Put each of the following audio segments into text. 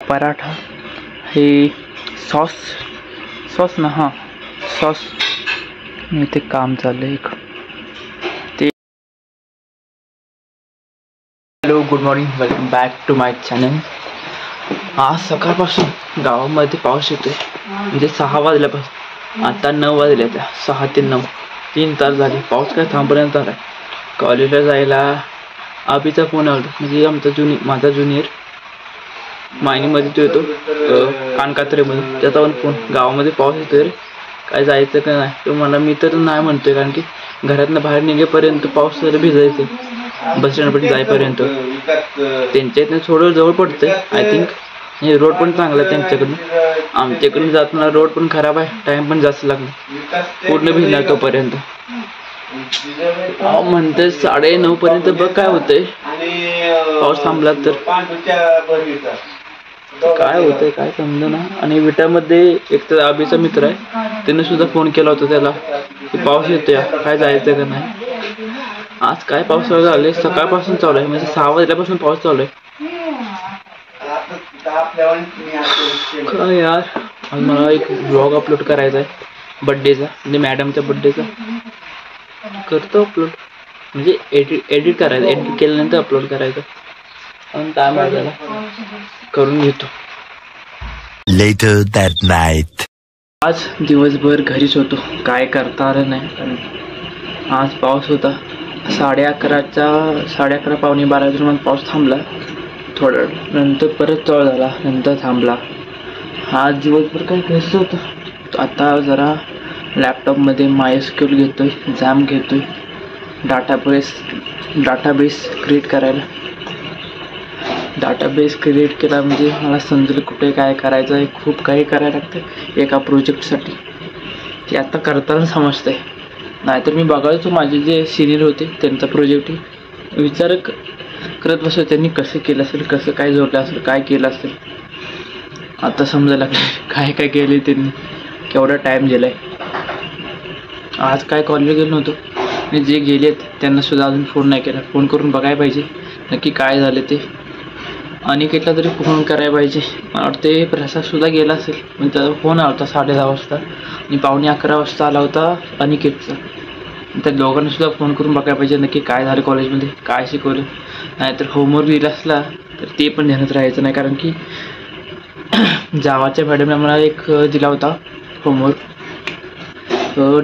पराठा हे सॉस ना, हां सॉस इथे काम चाललं एक ते. Hello, good morning, welcome back to my channel. आज सकाळपासून गावामध्ये पाऊस येतोय, म्हणजे 6 वाजल्यापासून आता 9 वाजले, त्या 6 ते 9 3 तास झाले. पाऊस काय थांबपर्यंत आला. कॉलेजला जायला अभिचा फोन आला, म्हणजे माझा ज्युनियर मायनीमध्ये तो येतो कानकात्रेमध्ये, त्याचा पण फोन, गावामध्ये पाऊस येतोय रे, काय जायचं का नाही. तो मला मी तर नाही म्हणतोय, कारण की घरातनं बाहेर निघेपर्यंत पाऊस जर भिजायचं, बस स्टँडपर्यंत जाईपर्यंत. त्यांच्या इथनं थोडं जवळ पडतंय आय थिंक. हे रोड पण चांगला आहे त्यांच्याकडून, आमच्याकडून जाताना रोड पण खराब आहे, टाइम पण जास्त लागला पूर्ण भिजणार तोपर्यंत. म्हणते 9:30 पर्यंत बघ काय होतंय, पाऊस थांबला तर काय होतंय काय समजेना. आणि विटामध्ये एक तर अभिचा मित्र आहे, त्याने सुद्धा फोन केला होता त्याला की पाऊस येतोय, काय जायचं का नाही. आज काय पाऊस चालू झाले, सकाळपासून चालू आहे, म्हणजे 6 वाजल्यापासून पाऊस चालू आहे. काय यार, आज मला एक व्लॉग अपलोड करायचा आहे बड्डेचा, म्हणजे मॅडमच्या बड्डेचा. करतो अपलोड, म्हणजे एडिट करायचं, एडिट केल्यानंतर अपलोड करायचं. आणि काय माहिती करून घेतो. Later that night. आज दिवसभर घरीच होतो, काय करता आलं नाही. आज पाऊस होता. 11:30 पावणे 12 दरम्यान पाऊस थांबला, थोडं नंतर परत चालू झाला, नंतर थांबला. आज दिवसभर काय घ्यायचं होतं. आता जरा लॅपटॉपमध्ये MySQL घेतोय, जॅम घेतोय, डाटाबेस क्रिएट करायला. डाटाबेस क्रिएट केला म्हणजे मला समजेल कुठे काय करायचं आहे. खूप काही करायला लागतं एका प्रोजेक्टसाठी, ते आता करताना समजतंय. नाहीतर मी बघायचो माझे जे सिनियर होते त्यांचा प्रोजेक्ट विचार करत बसतो, त्यांनी कसं केलं असेल, कसं काय जोडलं असेल, काय केलं असेल. आता समजायला लागलं काय काय केले त्यांनी, केवढा टाईम दिलाय. आज काय कॉलेजला गेलो नव्हतो, आणि जे गेलेत त्यांना सुद्धा अजून फोन नाही केला. फोन करून बघायला पाहिजे नक्की काय झालं ते. अनिकेतला तरी फोन करायला पाहिजे. मला वाटते प्रसादसुद्धा गेला असेल, म्हणजे त्याचा फोन आला होता 10:30 वाजता, आणि 11:15 वाजता आला होता अनिकेतचा. त्या दोघांना सुद्धा फोन करून बघायला पाहिजे नक्की काय झालं कॉलेजमध्ये, काय शिकवलं. नाहीतर होमवर्क दिला असला तर ते पण ध्यानात राहायचं नाही, कारण की जावाच्या मॅडमने मला एक दिला होता होमवर्क,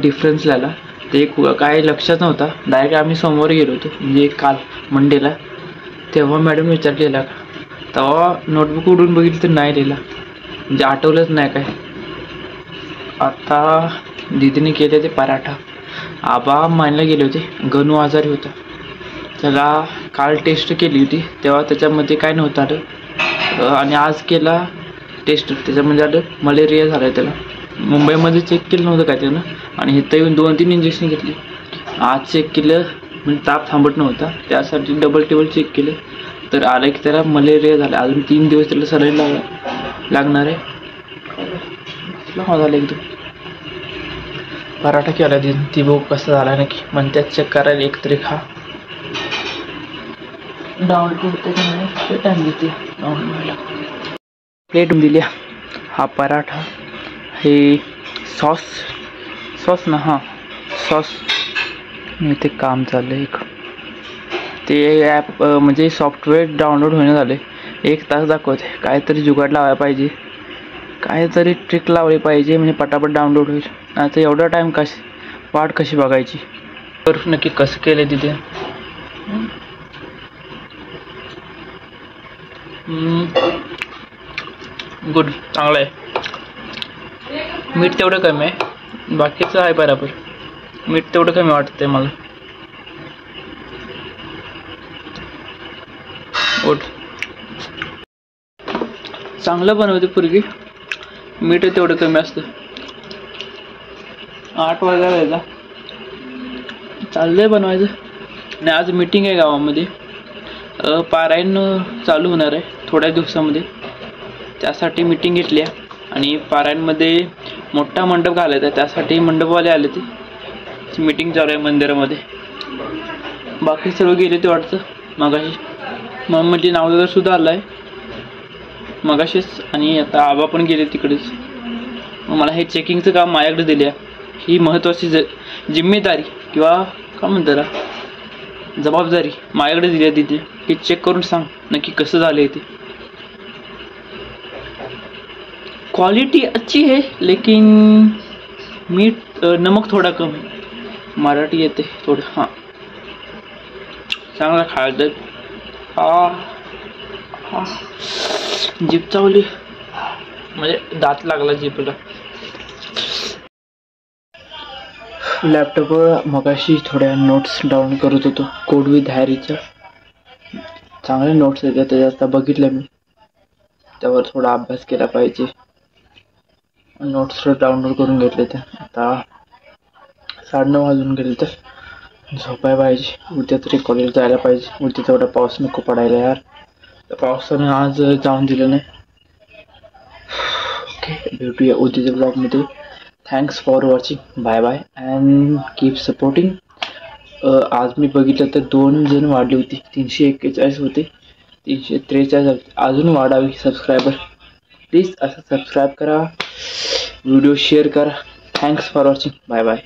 डिफरन्स लिहायला. ते काय लक्षात नव्हता. डायरेक्ट आम्ही सोमवारी गेलो होतो, म्हणजे काल मंडेला, तेव्हा मॅडम विचारलेला का, तेव्हा नोटबुक उडून बघितलं तर नाही लिहिला, म्हणजे आठवलंच नाही काय. आता दीदीने केले ते पराठा. आबा मायला गेले होते, गणू आजारी होता, त्याला काल टेस्ट केली होती तेव्हा त्याच्यामध्ये काय नव्हतं आलं, आणि आज केला टेस्ट, त्याच्यामध्ये आलं मलेरिया झाला आहे त्याला. मुंबईमध्ये चेक केलं नव्हतं काय त्यानं, आणि इथं येऊन 2-3 इंजेक्शन घेतली. आज चेक केलं म्हणजे ताप थांबत नव्हता, त्यासाठी डबल चेक केलं तर आलं की त्याला मलेरिया झाला. अजून 3 दिवस त्याला सलाईन लागणार आहे. झालं एकदम. पराठा केला ती बघ कसा झाला नक्की, म्हणतात चेक करायला एक तरी खा. डाऊनलोड करते की टाईम घेते डाऊनलोड व्हायला. प्लेट दिली. हा पराठा हे सॉस ना, हां सॉस इथे काम चाललं एक ते ॲप, म्हणजे सॉफ्टवेअर डाउनलोड होणं झाले. 1 तास दाखवते. काहीतरी जुगाड लावायला पाहिजे, काहीतरी ट्रिक लावली पाहिजे, म्हणजे पटापट डाउनलोड होईल. आता एवढा टाईम वाट कशी बघायची. तर नक्की कसं केलं तिथे. गुड, चांगलं आहे. मीठ तेवढं कमी आहे, बाकीचं आहे बरोबर. मीठ तेवढं कमी वाटतंय मला. गुड, चांगलं बनवते पूर्वी, मीठ तेवढं कमी असतं. 8 वाजायला यायचा चाललंय बनवायचं. आणि आज मीटिंग आहे गावामध्ये, पारायण चालू होणार आहे थोड्या दिवसामध्ये, त्यासाठी मीटिंग घेतली आहे. आणि पारायणमध्ये मोठा मंडप घालायचा आहे, त्यासाठी मंडपवाले आले ते. मीटिंग चालू आहे मंदिरामध्ये. बाकी सर्व गेले ते वाटतं मगाशी. मम्मीची नावदार सुद्धा आला आहे. मगाशीच आणि आता आबा पण गेले तिकडेच. मग मला हे चेकिंगचं काम माझ्याकडे दिले. ही महत्त्वाची जिम्मेदारी किंवा काय म्हणतात त्याला जबाबदारी माझ्याकडे दिली आहे तिथे. हे चेक करून सांग नक्की कसं झालं आहे ते. क्वालिटी अच्छी है लेकिन मीठ नमक थोडा कम है. मराठी येते थोडं. हां चांगला खायला. हा जीभ चावली म्हणजे दात लागला जीभला. लॅपटॉपवर मगाशी थोड्या नोट्स डाउनलोड करत होतो. कोड विथ हॅरीच्या चांगले नोट्स आहेत त्याच्यात. आता बघितलं मी त्यावर थोडा अभ्यास केला पाहिजे. नोट्स डाउनलोड करून घेतले ते. आता 9:30 वाजून गेले तर झोपाय पाहिजे. उद्या तरी कॉलेज जायला पाहिजे. उद्या तेवढा पाऊस नको पडायला यार. त्या पावसाने आज जाऊन दिलं नाही. ओके भेटूया उद्याच्या ब्लॉगमध्ये. Thanks for watching. Bye bye and keep supporting. आज मी बघितलं तर 2 जण वाढली होती. 341 होते 343 होते. अजून वाढावी सबस्क्रायबर. प्लीज असं सबस्क्राईब करा. व्हिडिओ शेअर करा. Thanks for watching. Bye bye.